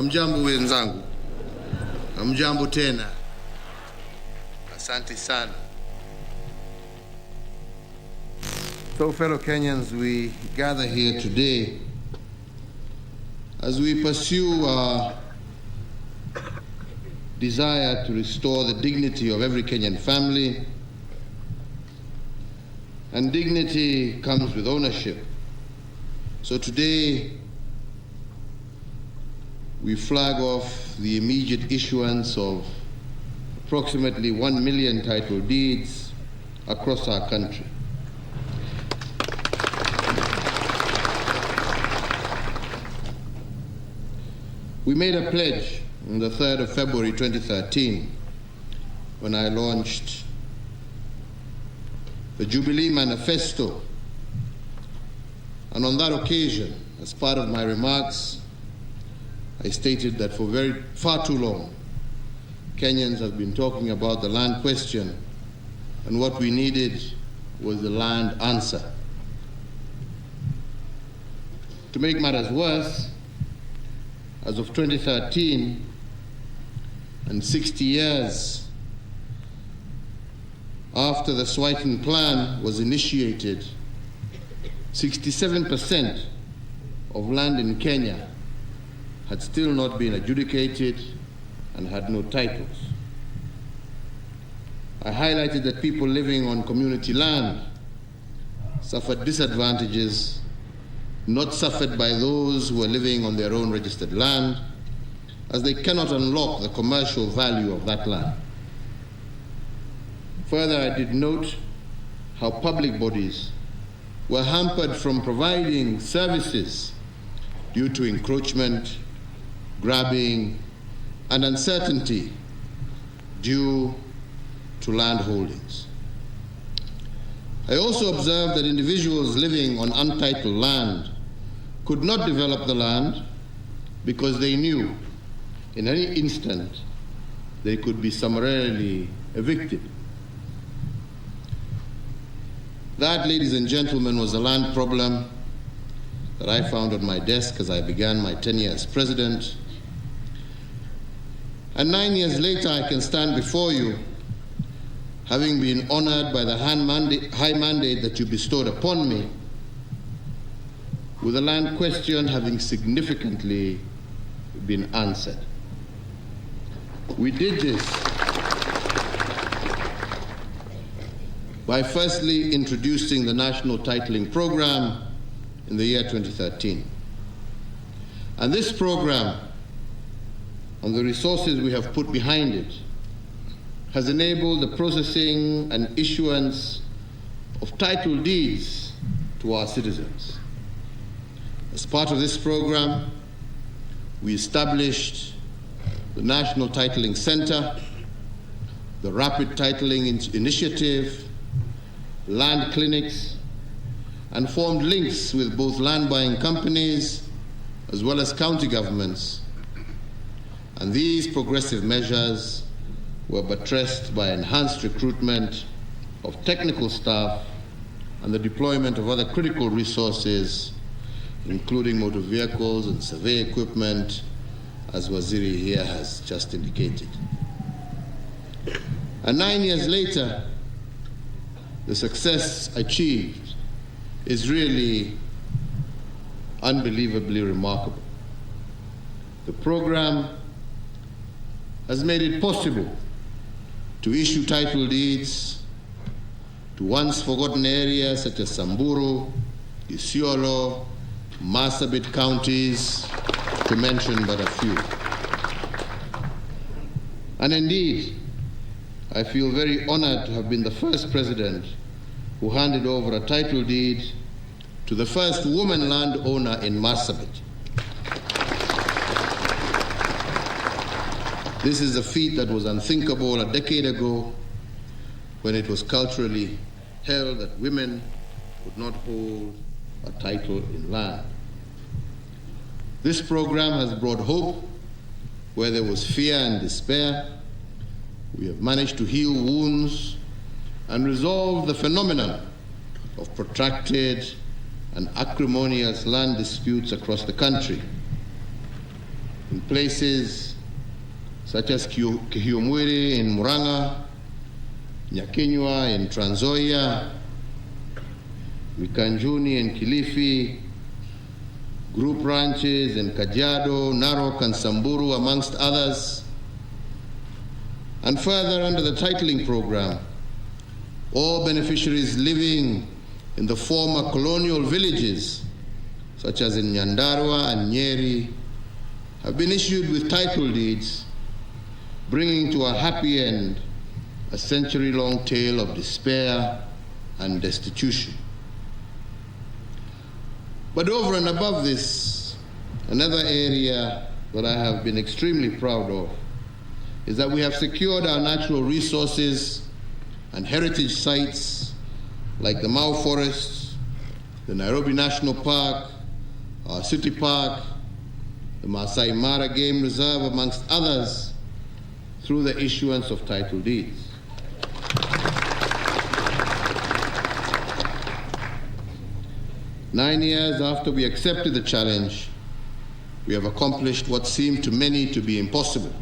Hamjambo wenzangu. Hamjambo tena. Asante sana. So fellow Kenyans, we gather here today as we pursue our desire to restore the dignity of every Kenyan family. And dignity comes with ownership. So today, we flag off the immediate issuance of approximately 1 million title deeds across our country. We made a pledge on the 3rd of February 2013 when I launched the Jubilee Manifesto. And on that occasion, as part of my remarks, I stated that for far too long, Kenyans have been talking about the land question, and what we needed was the land answer. To make matters worse, as of 2013, and 60 years after the Swighton Plan was initiated, 67% of land in Kenya had still not been adjudicated and had no titles. I highlighted that people living on community land suffered disadvantages not suffered by those who are living on their own registered land, as they cannot unlock the commercial value of that land. Further, I did note how public bodies were hampered from providing services due to encroachment, grabbing, and uncertainty due to land holdings. I also observed that individuals living on untitled land could not develop the land because they knew in any instant they could be summarily evicted. That, ladies and gentlemen, was a land problem that I found on my desk as I began my tenure as president. And 9 years later, I can stand before you, having been honored by the high mandate that you bestowed upon me, with the land question having significantly been answered. We did this by firstly introducing the National Titling Program in the year 2013. And this program, and the resources we have put behind it, has enabled the processing and issuance of title deeds to our citizens. As part of this program, we established the National Titling Center, the Rapid Titling Initiative, land clinics, and formed links with both land buying companies as well as county governments. And these progressive measures were buttressed by enhanced recruitment of technical staff and the deployment of other critical resources, including motor vehicles and survey equipment, as Waziri here has just indicated. And 9 years later, the success achieved is really unbelievably remarkable. The program has made it possible to issue title deeds to once forgotten areas such as Samburu, Isiolo, Marsabit counties, to mention but a few. And indeed, I feel very honored to have been the first president who handed over a title deed to the first woman landowner in Marsabit. This is a feat that was unthinkable a decade ago, when it was culturally held that women could not hold a title in land. This program has brought hope where there was fear and despair. We have managed to heal wounds and resolve the phenomenon of protracted and acrimonious land disputes across the country. in places such as Kihiomwiri in Murang'a, Nyakenywa in Trans Nzoia, Mikanjuni in Kilifi, group ranches in Kajiado, Narok and Samburu, amongst others. And further, under the titling program, all beneficiaries living in the former colonial villages, such as in Nyandarua and Nyeri, have been issued with title deeds, bringing to a happy end a century-long tale of despair and destitution. But over and above this, another area that I have been extremely proud of is that we have secured our natural resources and heritage sites like the Mau Forests, the Nairobi National Park, our City Park, the Masai Mara Game Reserve, amongst others, through the issuance of title deeds. Nine years after we accepted the challenge, we have accomplished what seemed to many to be impossible.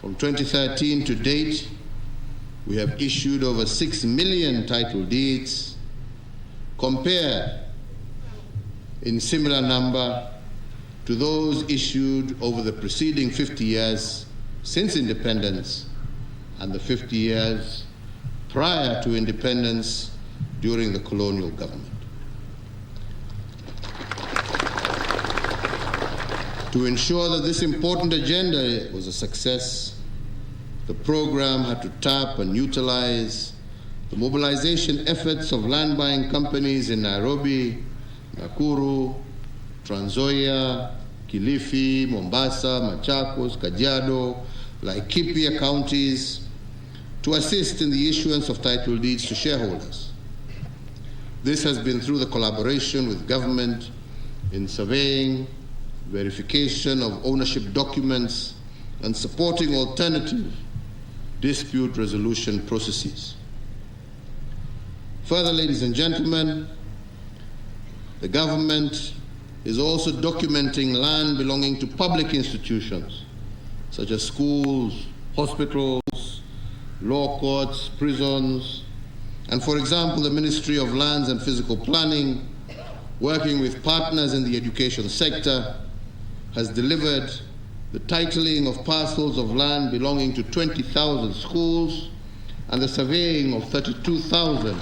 From 2013 to date, we have issued over 6 million title deeds, compared in similar number to those issued over the preceding 50 years since independence and the 50 years prior to independence during the colonial government. To ensure that this important agenda was a success, the program had to tap and utilize the mobilization efforts of land buying companies in Nairobi, Nakuru, Trans Nzoia, Kilifi, Mombasa, Machakos, Kajiado, Laikipia counties to assist in the issuance of title deeds to shareholders. This has been through the collaboration with government in surveying, verification of ownership documents, and supporting alternative dispute resolution processes. Further, ladies and gentlemen, the government is also documenting land belonging to public institutions, such as schools, hospitals, law courts, prisons, and for example, the Ministry of Lands and Physical Planning, working with partners in the education sector, has delivered the titling of parcels of land belonging to 20,000 schools and the surveying of 32,000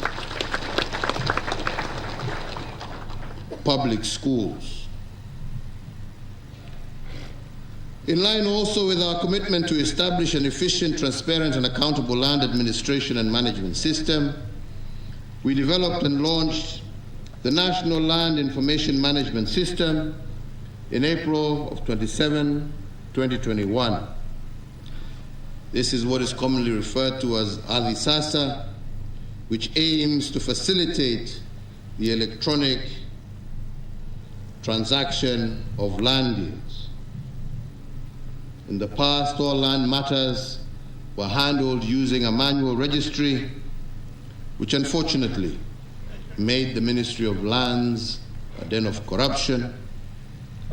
public schools. In line also with our commitment to establish an efficient, transparent, and accountable land administration and management system, we developed and launched the National Land Information Management System in April of 2021. This is what is commonly referred to as Ardhi Sasa, which aims to facilitate the electronic transaction of land deals. In the past, all land matters were handled using a manual registry, which unfortunately made the Ministry of Lands a den of corruption,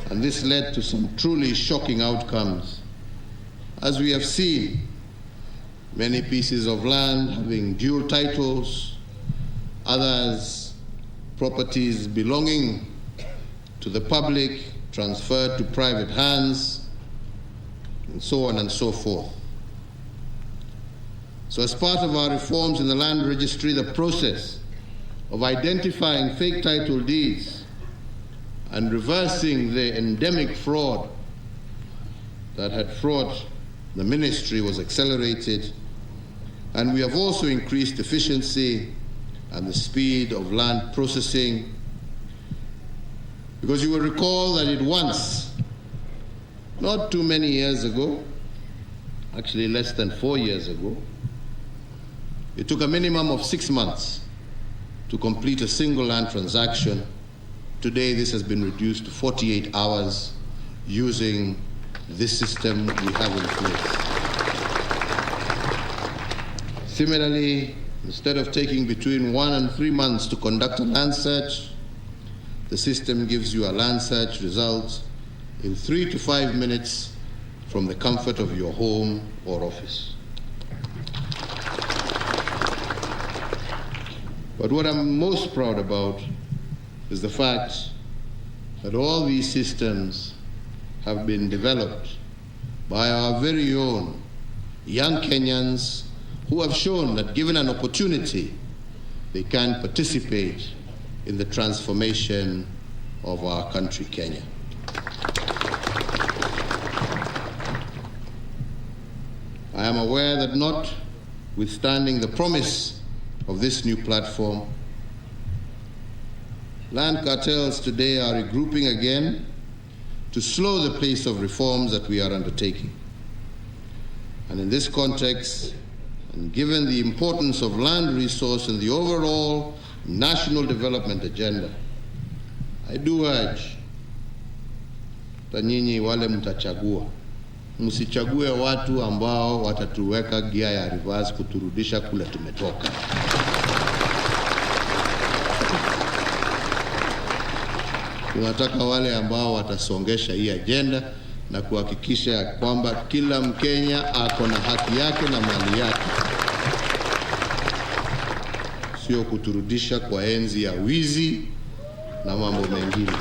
and this led to some truly shocking outcomes. As we have seen, many pieces of land having dual titles, others properties belonging to the public transferred to private hands, and so on and so forth. So as part of our reforms in the land registry, the process of identifying fake title deeds and reversing the endemic fraud that had fraught the ministry was accelerated, and we have also increased efficiency and the speed of land processing, because you will recall that it once, not too many years ago, actually less than 4 years ago, it took a minimum of 6 months to complete a single land transaction. Today, this has been reduced to 48 hours using this system we have in place. Similarly, instead of taking between 1 and 3 months to conduct a land search, the system gives you a land search result in 3 to 5 minutes from the comfort of your home or office. But what I'm most proud about is the fact that all these systems have been developed by our very own young Kenyans who have shown that given an opportunity, they can participate in the transformation of our country, Kenya. I am aware that notwithstanding the promise of this new platform, land cartels today are regrouping again to slow the pace of reforms that we are undertaking. And in this context, and given the importance of land resource in the overall national development agenda, I do urge that nyinyi wale mtachagua, msichague watu ambao watatuweka gia ya reverse kuturudisha kule tumetoka. Tunataka wale ambao watasongesha hii agenda na kuhakikisha kwamba kila Mkenya ako na haki yake na mali yake, sio kuturudisha kwa enzi ya wizi na mambo mengine.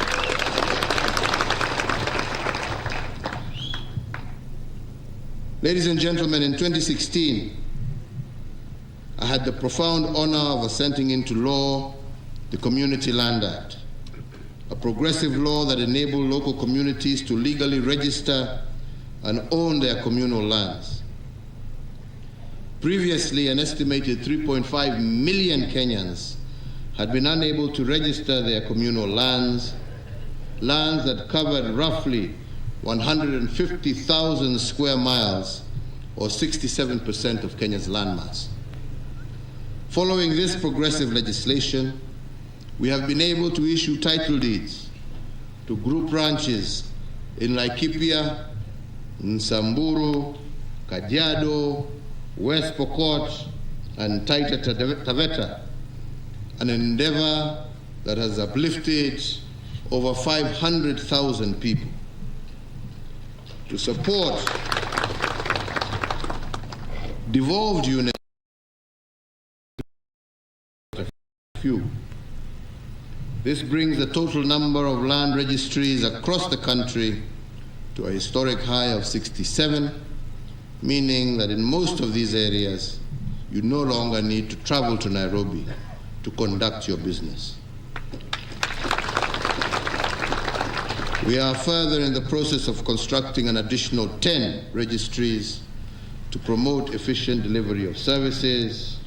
Ladies and gentlemen, in 2016, I had the profound honor of assenting into law the Community Land Act, a progressive law that enabled local communities to legally register and own their communal lands. Previously, an estimated 3.5 million Kenyans had been unable to register their communal lands that covered roughly 150,000 square miles, or 67% of Kenya's landmass. Following this progressive legislation, we have been able to issue title deeds to group ranches in Laikipia, Nsamburu, Kajiado, West Pokot, and Taita Taveta, an endeavor that has uplifted over 500,000 people. To support devolved units, this brings the total number of land registries across the country to a historic high of 67, meaning that in most of these areas, you no longer need to travel to Nairobi to conduct your business. We are further in the process of constructing an additional 10 registries to promote efficient delivery of services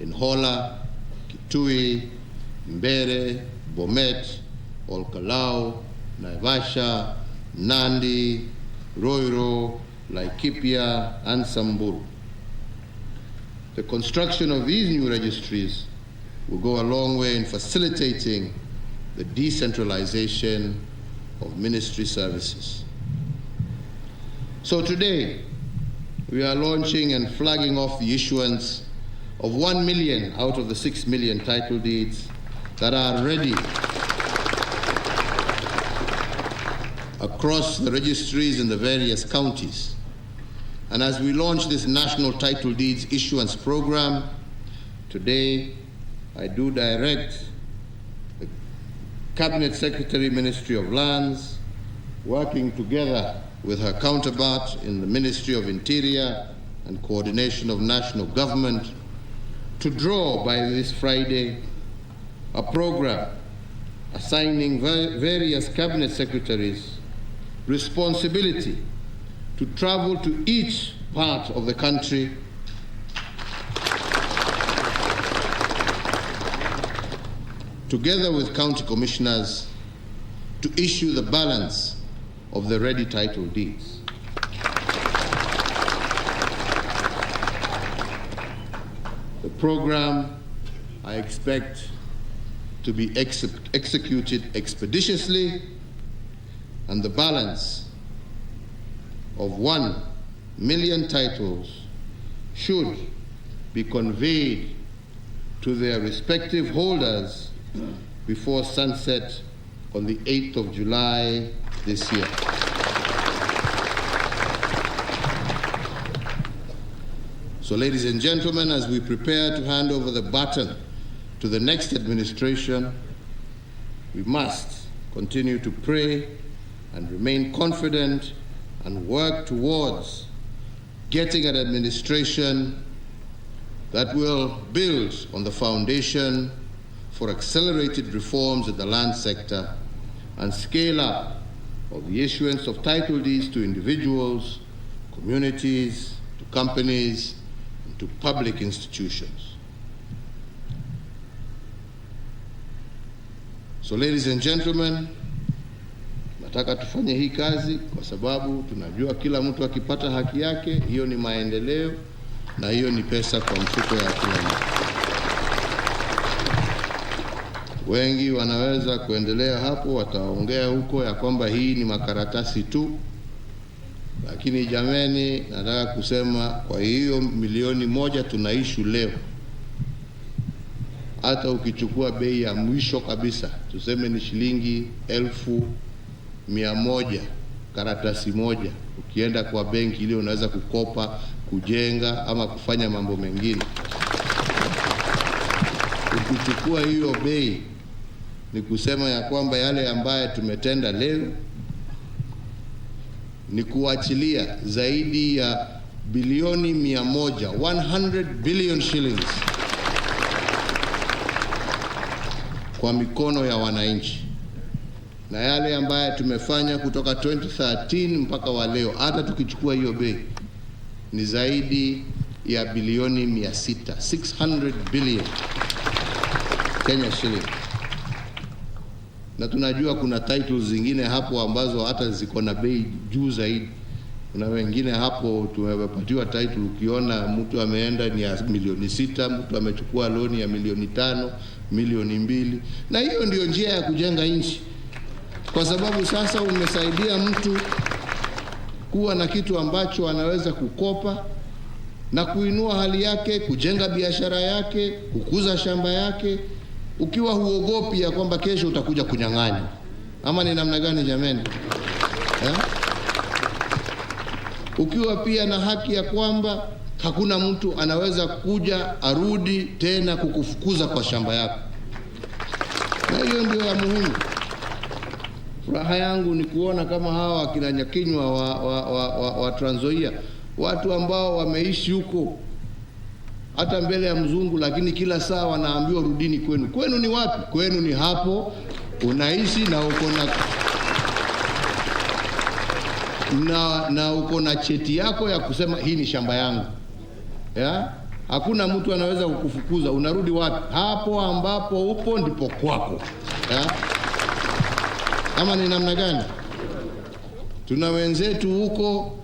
in Hola, Kitui, Mbere, Bomet, Olkalau, Naivasha, Nandi, Roiro, Laikipia, and Samburu. The construction of these new registries will go a long way in facilitating the decentralization of ministry services. So today, we are launching and flagging off the issuance of 1 million out of the 6 million title deeds that are ready across the registries in the various counties. And as we launch this National Title Deeds Issuance Program, today I do direct the Cabinet Secretary, Ministry of Lands, working together with her counterpart in the Ministry of Interior and Coordination of National Government, to draw by this Friday a program assigning various cabinet secretaries responsibility to travel to each part of the country together with county commissioners to issue the balance of the ready title deeds. The program, I expect, to be executed expeditiously, and the balance of 1 million titles should be conveyed to their respective holders before sunset on the 8th of July this year. So ladies and gentlemen, as we prepare to hand over the baton to the next administration, we must continue to pray and remain confident and work towards getting an administration that will build on the foundation for accelerated reforms in the land sector and scale up of the issuance of title deeds to individuals, communities, to companies, and to public institutions. So ladies and gentlemen, nataka tufanye hii kazi kwa sababu tunajua kila mtu akipata haki yake, hiyo ni maendeleo na hiyo ni pesa kwa mfuko ya kila mtu. Wengi wanaweza kuendelea hapo, wataongea huko ya kwamba hii ni makaratasi tu. Lakini jameni, nataka kusema kwa hiyo milioni moja tunaishu leo, hata ukichukua bei ya mwisho kabisa, tuseme ni shilingi 1,100 karatasi moja, ukienda kwa benki ile unaweza kukopa, kujenga ama kufanya mambo mengine. Ukichukua hiyo bei, ni kusema ya kwamba yale ambaye tumetenda leo ni kuachilia zaidi ya bilioni 100, 100 billion shillings kwa mikono ya wananchi. Na yale ambaye tumefanya kutoka 2013 mpaka wa leo, hata tukichukua hiyo bei, ni zaidi ya bilioni 600, 600 billion Kenya shilling. Na tunajua kuna titles zingine hapo ambazo hata ziko na bei juu zaidi. Kuna wengine hapo tumepatiwa title, ukiona mtu ameenda ni ya milioni 6, mtu amechukua loan ya milioni 5, milioni 2. Na hiyo ndio njia ya kujenga nchi. Kwa sababu sasa umesaidia mtu kuwa na kitu ambacho anaweza kukopa na kuinua hali yake, kujenga biashara yake, kukuza shamba yake, ukiwa huogopi ya kwamba kesho utakuja kunyang'anya. Ama ni namna gani jameni? Ukiwa pia na haki ya kwamba hakuna mtu anaweza kuja arudi tena kukufukuza kwa shamba yako. Na hiyo ndio ya muhimu. Furaha yangu ni kuona kama hawa wakina Nyakinywa wa Trans Nzoia, watu ambao wameishi huko hata mbele ya mzungu, lakini kila saa wanaambiwa rudini kwenu. Kwenu ni wapi? Kwenu ni hapo unaishi na uko na cheti yako ya kusema hii ni shamba yangu. Hakuna mtu anaweza kukufukuza. Unarudi wapi? Hapo ambapo upo ndipo kwako. Ama ni namna gani? Tuna wenzetu huko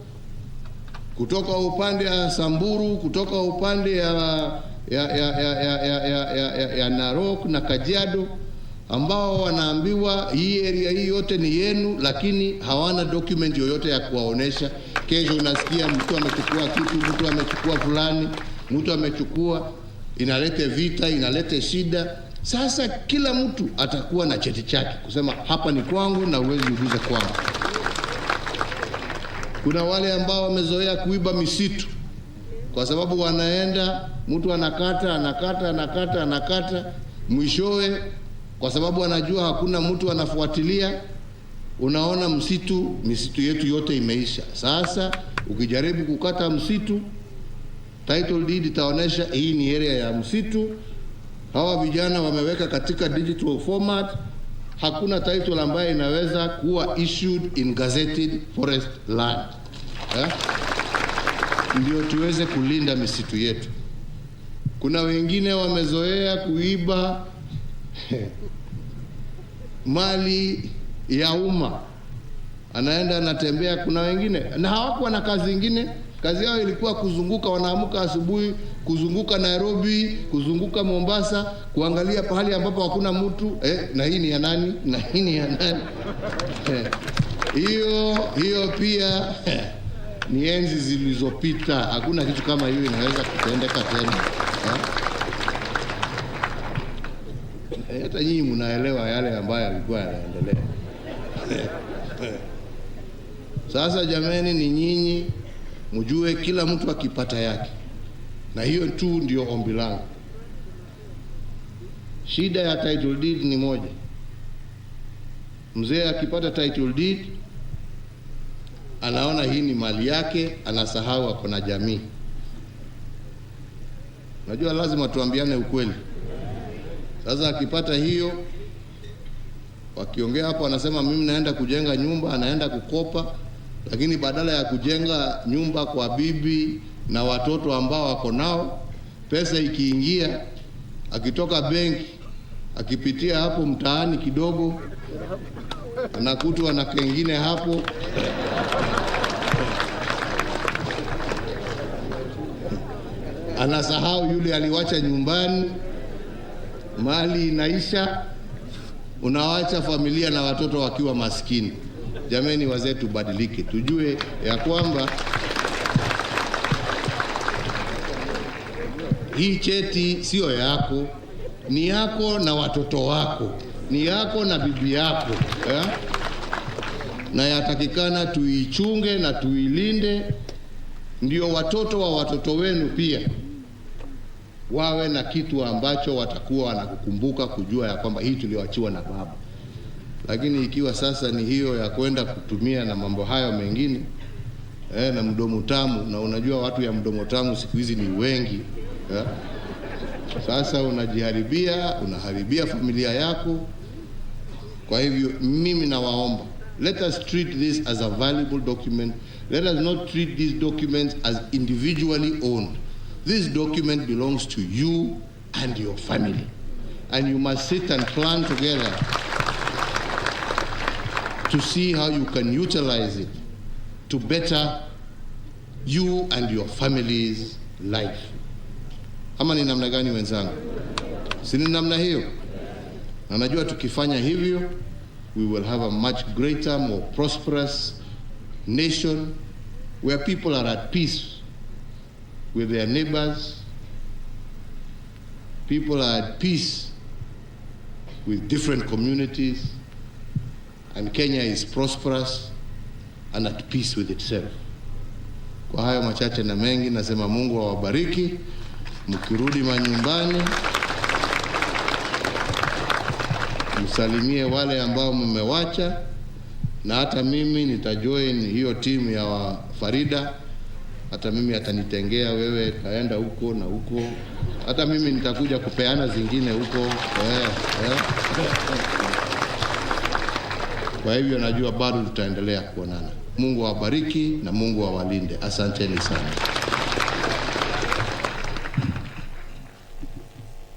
kutoka upande ya Samburu, kutoka upande ya Narok na Kajiado, ambao wanaambiwa hii area hii yote ni yenu, lakini hawana document yoyote ya kuwaonesha. Kesho unasikia mtu amechukua kitu, mtu amechukua fulani, mtu amechukua, inalete vita, inalete shida. Sasa kila mtu atakuwa na cheti chake kusema hapa ni kwangu na uwezi uguze kwangu. Kuna wale ambao wamezoea kuiba misitu, kwa sababu wanaenda, mtu anakata, mwishowe kwa sababu anajua hakuna mtu anafuatilia, unaona misitu yetu yote imeisha. Sasa ukijaribu kukata msitu, title deed itaonesha hii ni area ya msitu. Hawa vijana wameweka katika digital format. Hakuna title ambayo inaweza kuwa issued in gazetted forest land. Ndio tuweze kulinda misitu yetu. Kuna wengine wamezoea kuiba mali ya umma, anaenda anatembea. Kuna wengine na hawakuwa na kazi nyingine, kazi yao ilikuwa kuzunguka, wanaamuka asubuhi kuzunguka Nairobi, kuzunguka Mombasa, kuangalia pahali ambapo hakuna mtu, na hii ni ya nani, na hii ni ya nani. Hiyo pia ni enzi zilizopita. Hakuna kitu kama hiyo inaweza kutendeka tena. Hata nyinyi mnaelewa yale ambayo yalikuwa yanaendelea. Sasa jameni, ni nyinyi mjue kila mtu akipata yake, Na hiyo tu ndio ombi langu. Shida ya title deed ni moja. Mzee akipata title deed anaona hii ni mali yake, anasahau ako na jamii. Najua lazima tuambiane ukweli. Sasa akipata hiyo, wakiongea hapo anasema mimi naenda kujenga nyumba, anaenda kukopa, lakini badala ya kujenga nyumba kwa bibi na watoto ambao wako nao, pesa ikiingia, akitoka benki, akipitia hapo mtaani kidogo, anakutwa na kengine hapo, anasahau yule aliwacha nyumbani, mali inaisha, unawacha familia na watoto wakiwa maskini. Jameni wazee, tubadilike, tujue ya kwamba hii cheti sio yako, ni yako na watoto wako, ni yako na bibi yako, na yatakikana tuichunge na tuilinde, ndio watoto wa watoto wenu pia wawe na kitu ambacho watakuwa wanakukumbuka, kujua ya kwamba hii tuliwachiwa na baba. Lakini ikiwa sasa ni hiyo ya kwenda kutumia na mambo hayo mengine, na mdomo tamu, na unajua watu ya mdomo tamu siku hizi ni wengi, sasa unaharibia familia yako. Kwa hivyo mimi nawaomba, let us treat this as a valuable document. Let us not treat these documents as individually owned. This document belongs to you and your family, and you must sit and plan together to see how you can utilize it to better you and your family's life. Ama ni namna gani wenzangu? Si ni namna hiyo? Na najua tukifanya hivyo, we will have a much greater, more prosperous nation where people are at peace with their neighbors. People are at peace with different communities, and Kenya is prosperous and at peace with itself. Kwa hayo machache na mengi, nasema Mungu awabariki. Mkirudi manyumbani, msalimie wale ambao mmewacha, na hata mimi nitajoin hiyo timu ya Farida. Hata mimi atanitengea, wewe kaenda huko na huko, hata mimi nitakuja kupeana zingine huko. Kwa hivyo najua bado tutaendelea kuonana. Mungu awabariki na Mungu awalinde. Asanteni sana.